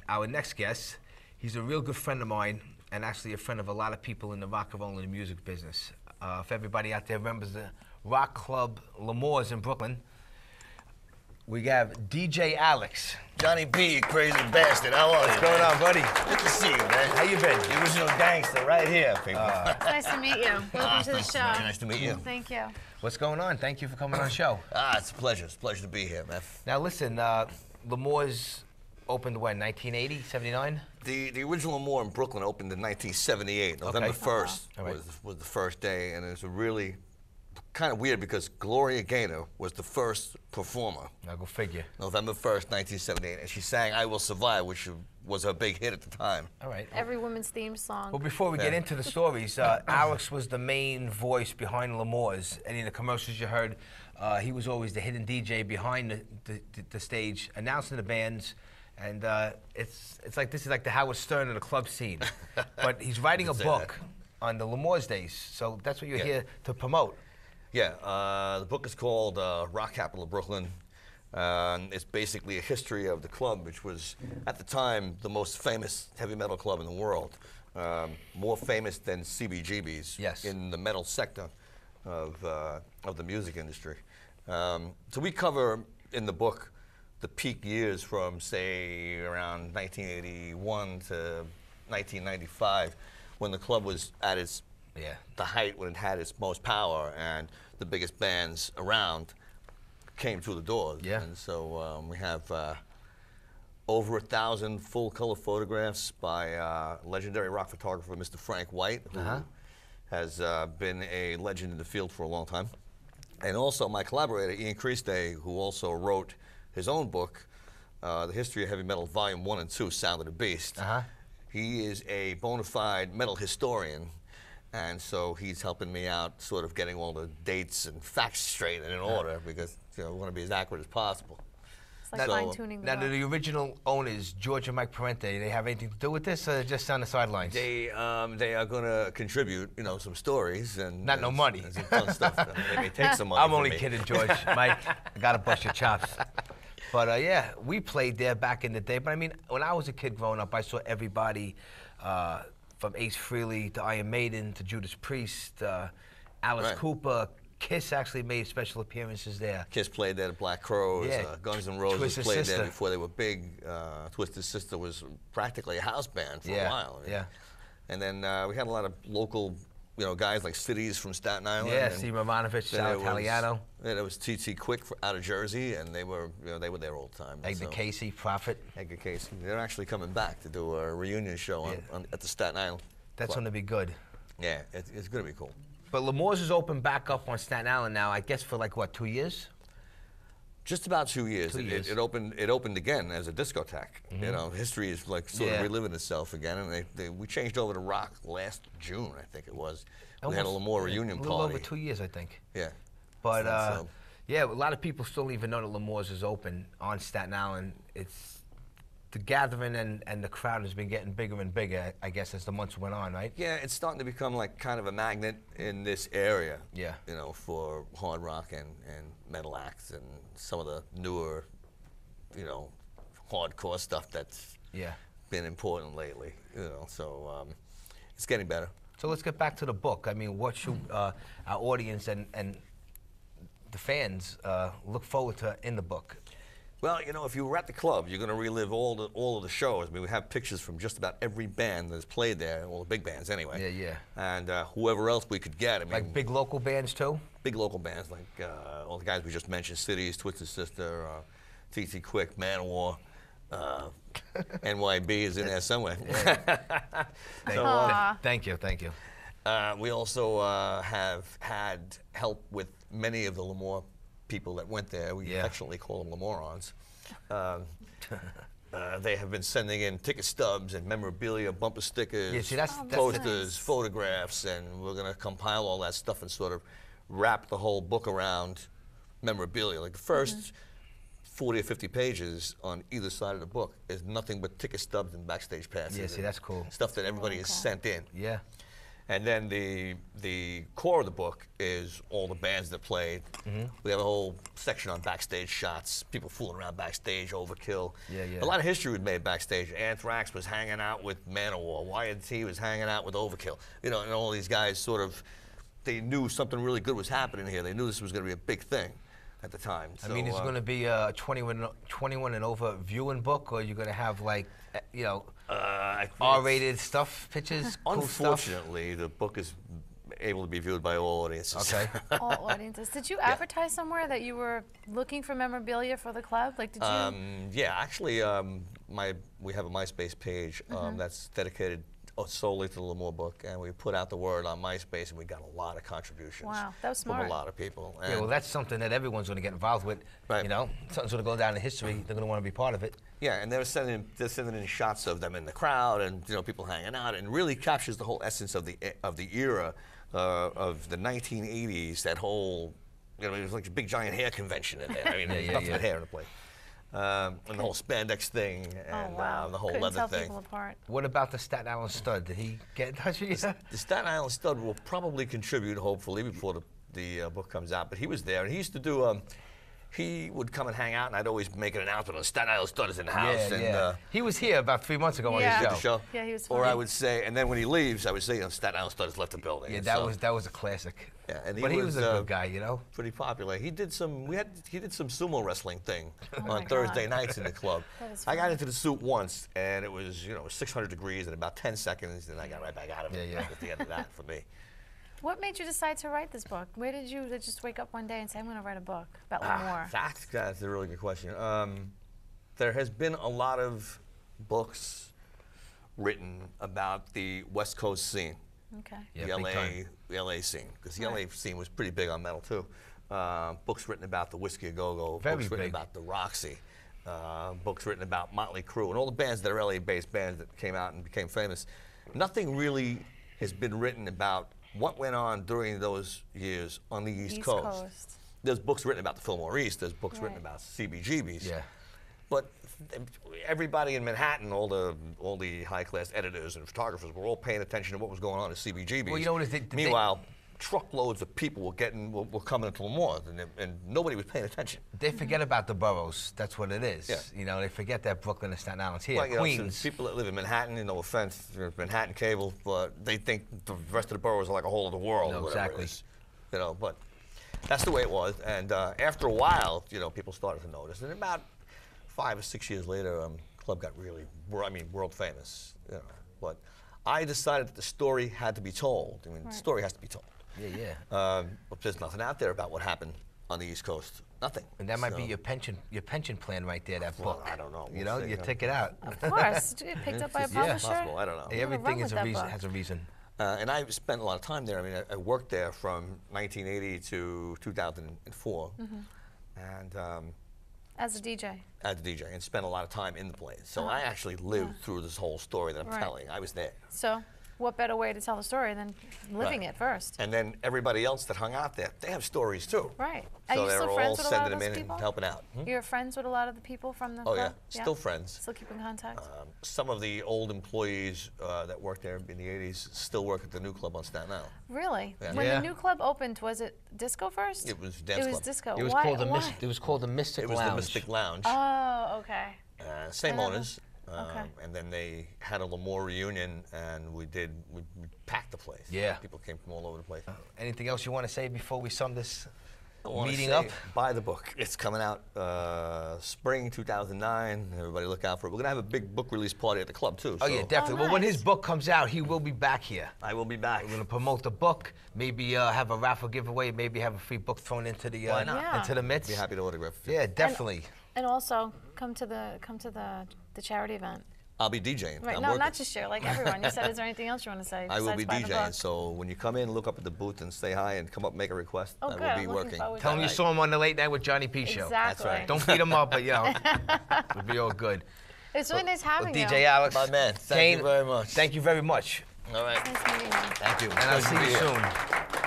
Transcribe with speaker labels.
Speaker 1: our next guest, he's a real good friend of mine and actually a friend of a lot of people in the rock and roll and the music business. If everybody out there remembers the rock club L'Amour's in Brooklyn, we have DJ Alex.
Speaker 2: Johnny B, you crazy bastard. How are you?
Speaker 1: What's going on, buddy?
Speaker 2: Good to see you, man.
Speaker 1: How you been?
Speaker 2: The original gangster right here, people.
Speaker 3: It's nice to meet you. Welcome to the show.
Speaker 2: Very nice to meet you.
Speaker 3: Thank you.
Speaker 1: What's going on? Thank you for coming on the show.
Speaker 2: It's a pleasure. It's a pleasure to be here, man.
Speaker 1: Now listen, L'Amour's opened when, 1980, 79?
Speaker 2: The original L'Amour in Brooklyn opened in 1978. November 1st
Speaker 1: Right.
Speaker 2: was the first day, and it was a really kind of weird because Gloria Gaynor was the first performer.
Speaker 1: Now go figure.
Speaker 2: November 1st, 1978, and she sang "I Will Survive," which was her big hit at the time.
Speaker 1: All right.
Speaker 3: Every woman's theme song.
Speaker 1: Well, before we get into the stories, Alex was the main voice behind L'Amour's. Any of the commercials you heard, he was always the hidden DJ behind the stage, announcing the bands. And it's like this is like the Howard Stern of the club scene. But he's writing a book on the L'Amour's days, so that's what you're here to promote.
Speaker 2: Yeah, the book is called Rock Capital of Brooklyn. It's basically a history of the club, which was, at the time, the most famous heavy metal club in the world. More famous than CBGB's in the metal sector of the music industry. So we cover in the book the peak years from, say, around 1981 to 1995, when the club was at its the height, when it had its most power, and the biggest bands around came through the doors.
Speaker 1: Yeah.
Speaker 2: And so we have over 1,000 full-color photographs by legendary rock photographer Mr. Frank White, who has been a legend in the field for a long time. And also my collaborator, Ian Creasday, who also wrote his own book, The History of Heavy Metal, Volume 1 and 2, Sound of the Beast. He is a bona fide metal historian, and so he's helping me out sort of getting all the dates and facts straight and in order, because we want to be as accurate as possible.
Speaker 3: It's like fine-tuning the
Speaker 1: Now,
Speaker 3: book.
Speaker 1: do the original owners, George and Mike Parente, they have anything to do with this, or just on the sidelines?
Speaker 2: They are going to contribute, some stories and
Speaker 1: no money.
Speaker 2: and some fun stuff. They may take some money.
Speaker 1: I'm
Speaker 2: from
Speaker 1: only
Speaker 2: me.
Speaker 1: kidding, George. Mike, I gotta bust your chops. But yeah, we played there back in the day. But I mean, when I was a kid growing up, I saw everybody from Ace Frehley to Iron Maiden to Judas Priest, Alice Cooper. Kiss actually made special appearances there.
Speaker 2: Kiss played there, the Black Crowes, Guns N' Roses
Speaker 1: Twisted
Speaker 2: played
Speaker 1: Sister.
Speaker 2: there before they were big. Twisted Sister was practically a house band for a while.
Speaker 1: Yeah.
Speaker 2: And then we had a lot of local, guys like Cities from Staten Island.
Speaker 1: Yeah,
Speaker 2: and
Speaker 1: Steve Romanovich, Sal Italiano.
Speaker 2: Then there was T.T. Quick out of Jersey, and they were there all the time.
Speaker 1: Edgar Casey, Prophet.
Speaker 2: Edgar Casey. They're actually coming back to do a reunion show at the Staten Island.
Speaker 1: That's going to be good.
Speaker 2: Yeah, it's going to be cool.
Speaker 1: But L'Amour's is open back up on Staten Island now, I guess for like, what, 2 years?
Speaker 2: Just about 2 years.
Speaker 1: 2 years.
Speaker 2: It opened again as a discotheque. History is like sort of reliving itself again, and we changed over to rock last June, I think it was. We had a L'Amour reunion party.
Speaker 1: A little over 2 years, I think.
Speaker 2: Yeah.
Speaker 1: But yeah, a lot of people still don't even know that L'Amour's is open on Staten Island. It's the gathering and the crowd has been getting bigger and bigger, I guess, as the months went on, right?
Speaker 2: Yeah, it's starting to become like kind of a magnet in this area.
Speaker 1: Yeah.
Speaker 2: For hard rock and metal acts and some of the newer, hardcore stuff that's been important lately. So it's getting better.
Speaker 1: So let's get back to the book. I mean, what should our audience and the fans look forward to in the book?
Speaker 2: Well, if you were at the club, you're going to relive all of the shows. I mean, we have pictures from just about every band that's played there, all the big bands anyway.
Speaker 1: Yeah.
Speaker 2: And whoever else we could get. I mean,
Speaker 1: like big local bands too?
Speaker 2: Big local bands like all the guys we just mentioned, Cities, Twisted Sister, T.T. Quick, Manowar, NYB is in there somewhere.
Speaker 1: Thank you.
Speaker 2: We also have had help with many of the L'Amour people that went there. We affectionately call them L'Amourons. They have been sending in ticket stubs and memorabilia, bumper stickers, posters,
Speaker 3: nice.
Speaker 2: photographs, and we're going to compile all that stuff and sort of wrap the whole book around memorabilia. Like the first 40 or 50 pages on either side of the book is nothing but ticket stubs and backstage passes.
Speaker 1: Yeah, see, that's cool.
Speaker 2: Stuff that everybody has sent in.
Speaker 1: Yeah.
Speaker 2: And then the core of the book is all the bands that played. We have a whole section on backstage shots, people fooling around backstage, Overkill.
Speaker 1: Yeah, yeah.
Speaker 2: A lot of history was made backstage. Anthrax was hanging out with Manowar. Y&T was hanging out with Overkill. You know, and all these guys sort of, they knew something really good was happening here. They knew this was going to be a big thing at the time.
Speaker 1: I mean, is it going to be a 21 and over viewing book, or are you going to have, like, you know, R-rated stuff, pictures, cool stuff?
Speaker 2: Unfortunately, the book is able to be viewed by all audiences.
Speaker 1: Okay.
Speaker 3: All audiences. Did you advertise somewhere that you were looking for memorabilia for the club? Like, did you?
Speaker 2: Yeah, actually, we have a MySpace page that's dedicated solely to the L'Amour book, and we put out the word on MySpace, and we got a lot of contributions.
Speaker 3: Wow, that was smart.
Speaker 2: From a lot of people.
Speaker 1: Yeah, well, that's something that everyone's going to get involved with.
Speaker 2: Right.
Speaker 1: You know, something's going to go down in history. They're going to want to be part of it.
Speaker 2: Yeah, and they're sending in shots of them in the crowd, and you know, people hanging out, and really captures the whole essence of the era of the 1980s. That whole, you know, it was like a big giant hair convention in there. I mean, there's nothing but hair in the place. And the whole spandex thing, and the whole
Speaker 3: Couldn't
Speaker 2: leather
Speaker 3: tell
Speaker 2: thing.
Speaker 3: people apart.
Speaker 1: What about the Staten Island Stud? Did he get in touch with you?
Speaker 2: The Staten Island Stud will probably contribute, hopefully, before the book comes out. But he was there, and he used to do. He would come and hang out, and I'd always make an announcement on Staten Island Stud is in the house.
Speaker 1: Yeah. He was here about 3 months ago on
Speaker 3: Yeah.
Speaker 1: his
Speaker 2: The show.
Speaker 3: Yeah, he was
Speaker 2: Or
Speaker 3: funny.
Speaker 2: I would say, and then when he leaves, I would say, you know, Staten Island Stud has left the building.
Speaker 1: Yeah,
Speaker 2: And
Speaker 1: that was a classic.
Speaker 2: Yeah, and
Speaker 1: But he was a good guy, you know.
Speaker 2: Pretty popular. He did some. He did some sumo wrestling thing
Speaker 3: my
Speaker 2: on Thursday
Speaker 3: God.
Speaker 2: nights in the club.
Speaker 3: That is
Speaker 2: I got
Speaker 3: funny.
Speaker 2: into the suit once, and it was 600 degrees in about 10 seconds, and I got right back out of it.
Speaker 1: Yeah.
Speaker 2: At the end of that for me.
Speaker 3: What made you decide to write this book? Where did you just wake up one day and say, I'm going to write a book about L'Amour?
Speaker 2: That's a really good question. There has been a lot of books written about the West Coast scene.
Speaker 3: Okay.
Speaker 1: Yeah,
Speaker 2: the
Speaker 1: big
Speaker 2: LA,
Speaker 1: time.
Speaker 2: the LA scene, because the LA scene was pretty big on metal too. Books written about the Whiskey A Go-Go,
Speaker 1: Very
Speaker 2: books written
Speaker 1: big.
Speaker 2: about the Roxy, books written about Motley Crue, and all the bands that are LA-based bands that came out and became famous. Nothing really has been written about what went on during those years on the East Coast. There's books written about the Fillmore East. There's books written about CBGBs.
Speaker 1: Yeah.
Speaker 2: But everybody in Manhattan, all the high-class editors and photographers were all paying attention to what was going on at CBGBs.
Speaker 1: Well, you know what is
Speaker 2: Meanwhile, truckloads of people were coming into L'Amour, and nobody was paying attention.
Speaker 1: They forget about the boroughs. That's what it is.
Speaker 2: Yeah.
Speaker 1: You know, they forget that Brooklyn and Staten Island's here.
Speaker 2: Well, you know,
Speaker 1: Queens.
Speaker 2: so people that live in Manhattan, no offense, Manhattan cable, but they think the rest of the boroughs are like a whole other world.
Speaker 1: No,
Speaker 2: or whatever
Speaker 1: exactly.
Speaker 2: It is. You know, but that's the way it was. And after a while, people started to notice. And about 5 or 6 years later, club got really, world famous. But I decided that the story had to be told. The story has to be told.
Speaker 1: Yeah.
Speaker 2: But there's nothing out there about what happened on the East Coast. Nothing.
Speaker 1: And that might be your pension plan right there, that book.
Speaker 2: I don't know.
Speaker 1: You know, you take it out.
Speaker 3: Of course. Did you get picked up by a publisher?
Speaker 2: Possible. I don't know.
Speaker 1: Everything
Speaker 3: run with that book.
Speaker 1: has a reason.
Speaker 2: And I spent a lot of time there. I worked there from 1980 to 2004. And
Speaker 3: As a DJ.
Speaker 2: as a DJ, and spent a lot of time in the place. So I actually lived through this whole story that I'm telling. I was there.
Speaker 3: So, what better way to tell the story than living it first?
Speaker 2: And then everybody else that hung out there, they have stories too.
Speaker 3: Right. Are
Speaker 2: So
Speaker 3: you
Speaker 2: they
Speaker 3: still
Speaker 2: were all
Speaker 3: friends with a lot
Speaker 2: sending
Speaker 3: of
Speaker 2: them
Speaker 3: those
Speaker 2: in
Speaker 3: people?
Speaker 2: and helping out.
Speaker 3: You're friends with a lot of the people from the
Speaker 2: Oh
Speaker 3: club?
Speaker 2: yeah, still friends.
Speaker 3: Still keep in contact?
Speaker 2: Some of the old employees that worked there in the 80s still work at the new club on Staten Island.
Speaker 3: Really?
Speaker 2: Yeah.
Speaker 3: When
Speaker 1: Yeah.
Speaker 3: the new club opened, was it disco first?
Speaker 2: It was dance
Speaker 3: It was
Speaker 2: club.
Speaker 3: disco.
Speaker 1: It was
Speaker 3: Why?
Speaker 1: called
Speaker 3: Why?
Speaker 1: It was called the Mystic
Speaker 2: It was
Speaker 1: Lounge.
Speaker 2: the Mystic Lounge.
Speaker 3: Oh, okay.
Speaker 2: Same
Speaker 3: remember.
Speaker 2: owners. And then they had a L'Amour reunion, and we packed the place.
Speaker 1: Yeah.
Speaker 2: People came from all over the place.
Speaker 1: Anything else you want to say before we sum this
Speaker 2: I wanna
Speaker 1: meeting
Speaker 2: say,
Speaker 1: up?
Speaker 2: Buy the book. It's coming out spring 2009. Everybody look out for it. We're going to have a big book release party at the club, too.
Speaker 1: Oh,
Speaker 2: so
Speaker 1: yeah, definitely. Well, when
Speaker 3: nice.
Speaker 1: his book comes out, he will be back here.
Speaker 2: I will be back.
Speaker 1: We're going to promote the book, maybe have a raffle giveaway, maybe have a free book thrown into the
Speaker 2: Why not?
Speaker 3: Yeah.
Speaker 1: into the midst.
Speaker 2: Be happy to autograph it.
Speaker 1: Yeah, definitely.
Speaker 3: And also, come to the charity event.
Speaker 2: I'll be DJing.
Speaker 3: Right.
Speaker 2: I'm
Speaker 3: No,
Speaker 2: working.
Speaker 3: not just you. Like everyone. You said, is there anything else you want to say?
Speaker 2: I will be
Speaker 3: besides buy the
Speaker 2: DJing,
Speaker 3: book?
Speaker 2: so when you come in, look up at the booth and say hi and come up and make a request.
Speaker 3: Oh,
Speaker 2: I
Speaker 3: good.
Speaker 2: will be
Speaker 3: I'm looking
Speaker 2: working.
Speaker 3: forward to
Speaker 1: Tell him
Speaker 3: that.
Speaker 1: you saw him on the Late Night with Johnny P show.
Speaker 3: Exactly.
Speaker 2: right.
Speaker 1: Don't beat him up, but it'll be all good.
Speaker 3: It's really nice having you.
Speaker 1: DJ Alex,
Speaker 2: My man, thank
Speaker 1: Kayne,
Speaker 2: you very much.
Speaker 1: Thank you very much.
Speaker 2: All right.
Speaker 3: Nice meeting you.
Speaker 2: Thank you.
Speaker 1: And I'll
Speaker 2: Pleasure
Speaker 1: see
Speaker 2: to be
Speaker 1: you
Speaker 2: here.
Speaker 1: soon.